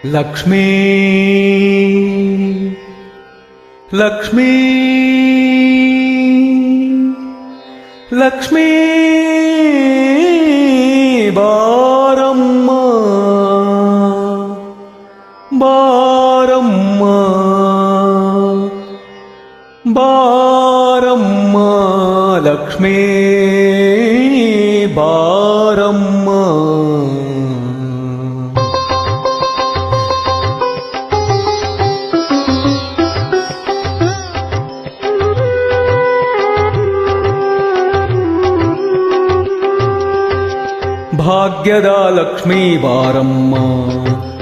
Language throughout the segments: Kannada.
ಲಕ್ಷ್ಮೀ ಲಕ್ಷ್ಮೀ ಲಕ್ಷ್ಮೀ ಬಾರಮ್ಮ ಬಾರಮ್ಮ ಬಾರಮ್ಮ ಲಕ್ಷ್ಮೀ ಬಾರಮ್ಮ. ಭಾಗ್ಯದ ಲಕ್ಷ್ಮೀ ಬಾರಮ್ಮ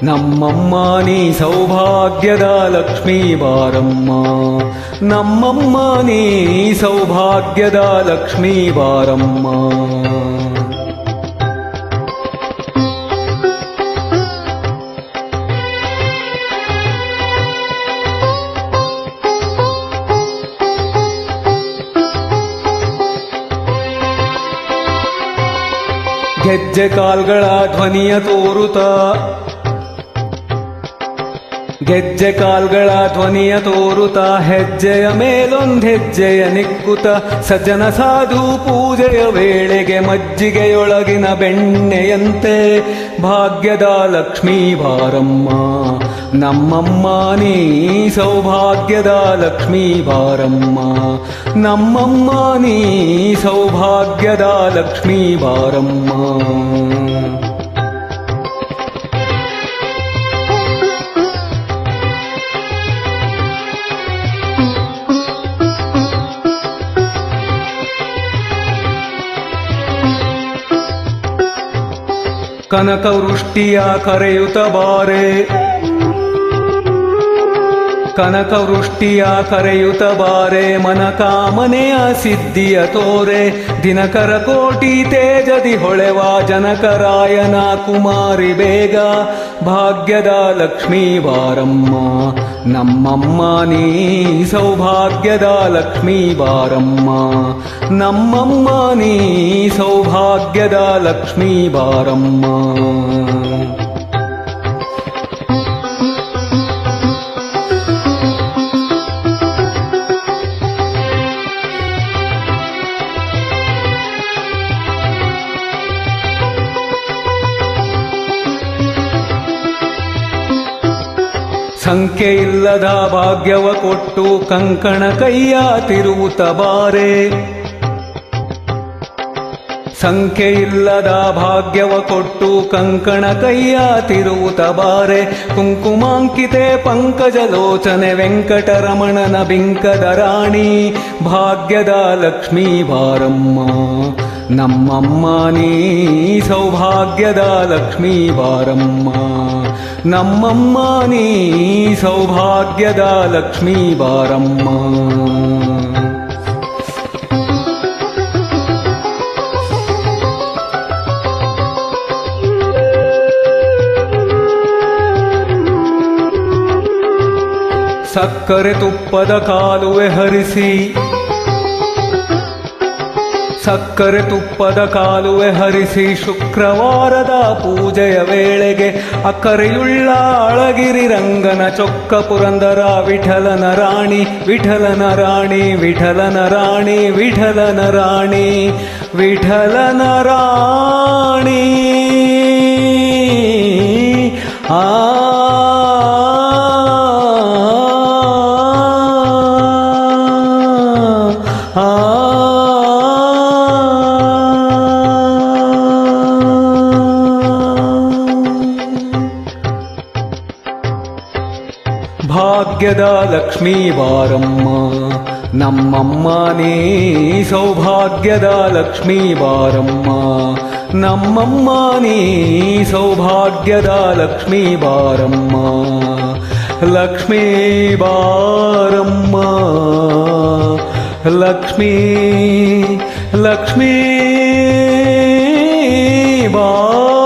ನಮ್ಮಮ್ಮ ನೀ ಸೌಭಾಗ್ಯದ ಲಕ್ಷ್ಮೀ ಬಾರಮ್ಮ ನಮ್ಮಮ್ಮ ನೀ ಸೌಭಾಗ್ಯದ ಲಕ್ಷ್ಮೀ ಬಾರಮ್ಮ. ಗೆಜ್ಜೆ ಕಾಲ್ಗಳ ಧ್ವನಿಯ ತೋರುತ ಗೆಜ್ಜೆ ಕಾಲ್ಗಳ ಧ್ವನಿಯ ತೋರುತ ಹೆಜ್ಜೆಯ ಮೇಲೊಂದ್ ಹೆಜ್ಜೆಯ ನಿಕ್ಕುತ ಸಜ್ಜನ ಸಾಧು ಪೂಜೆಯ ವೇಳೆಗೆ ಮಜ್ಜಿಗೆಯೊಳಗಿನ ಬೆಣ್ಣೆಯಂತೆ ಭಾಗ್ಯದ ಲಕ್ಷ್ಮೀ ಬಾರಮ್ಮ ನಮ್ಮಮ್ಮ ನೀ ಸೌಭಾಗ್ಯದ ಲಕ್ಷ್ಮೀ ಬಾರಮ್ಮ ನಮ್ಮಮ್ಮ ನೀ ಸೌಭಾಗ್ಯದ ಲಕ್ಷ್ಮೀ ಬಾರಮ್ಮ. ಕನಕವೃಷ್ಟಿಯ ಕರೆಯುತ್ತ ಬಾರೆ ಕನಕವೃಷ್ಟಿಯ ಕರೆಯುತ್ತ ಬಾರೆ ಮನಕಾಮನೆಯ ಸಿದ್ಧಿಯ ತೋರೆ ದಿನಕರ ಕೋಟಿ ತೇಜದಿ ಹೊಳೆವ ಜನಕರಾಯನ ಕುಮಾರಿ ಬೇಗ ಭಾಗ್ಯದ ಲಕ್ಷ್ಮೀ ಬಾರಮ್ಮ ನಮ್ಮಮ್ಮ ನೀ ಸೌಭಾಗ್ಯದ ಲಕ್ಷ್ಮೀ ಬಾರಮ್ಮ ನಮ್ಮಮ್ಮ ನೀ ಸೌಭಾಗ್ಯದ ಲಕ್ಷ್ಮೀ ಬಾರಮ್ಮ. ಸಂಖ್ಯೆ ಇಲ್ಲದ ಭಾಗ್ಯವ ಕೊಟ್ಟು ಕಂಕಣ ಕೈಯ ತಿರುವುತ ಬಾರೆ ಸಂಖ್ಯೆ ಇಲ್ಲದ ಭಾಗ್ಯವ ಕೊಟ್ಟು ಕಂಕಣ ಕೈಯ ತಿರುವುತ ಬಾರೆ ಕುಂಕುಮಾಂಕಿತೆ ಪಂಕಜಲೋಚನೆ ವೆಂಕಟರಮಣನ ಬಿಂಕದ ರಾಣಿ ಭಾಗ್ಯದ ಲಕ್ಷ್ಮೀ ಬಾರಮ್ಮ ನಮ್ಮಮ್ಮ ನೀ ಸೌಭಾಗ್ಯದ ಲಕ್ಷ್ಮೀ ಬಾರಮ್ಮ ನಮ್ಮಮ್ಮ ನೀ ಸೌಭಾಗ್ಯದ ಲಕ್ಷ್ಮೀ ಬಾರಮ್ಮ. ಸಕ್ಕರೆ ತುಪ್ಪದ ಕಾಲುವೆ ಹರಿಸಿ ಸಕ್ಕರೆ ತುಪ್ಪದ ಕಾಲುವೆ ಹರಿಸಿ ಶುಕ್ರವಾರದ ಪೂಜೆಯ ವೇಳೆಗೆ ಅಕ್ಕರೆಯುಳ್ಳ ಅಳಗಿರಿ ರಂಗನ ಚೊಕ್ಕ ಪುರಂದರ ವಿಠಲನ ರಾಣಿ ವಿಠಲನ ರಾಣಿ ವಿಠಲನ ರಾಣಿ ವಿಠಲನ ರಾಣಿ ವಿಠಲನ ರಾಣಿ ಆ ಭಾಗ್ಯದ ಲಕ್ಷ್ಮೀ ಬಾರಮ್ಮ ನಮ್ಮಮ್ಮ ನೀ ಸೌಭಾಗ್ಯದ ಲಕ್ಷ್ಮೀ ಬಾರಮ್ಮ ನಮ್ಮಮ್ಮ ನೀ ಸೌಭಾಗ್ಯದ ಲಕ್ಷ್ಮೀ ಬಾರಮ್ಮ ಲಕ್ಷ್ಮೀ ಬಾರಮ್ಮ ಲಕ್ಷ್ಮೀ ಲಕ್ಷ್ಮೀ ಬಾರಮ್ಮ.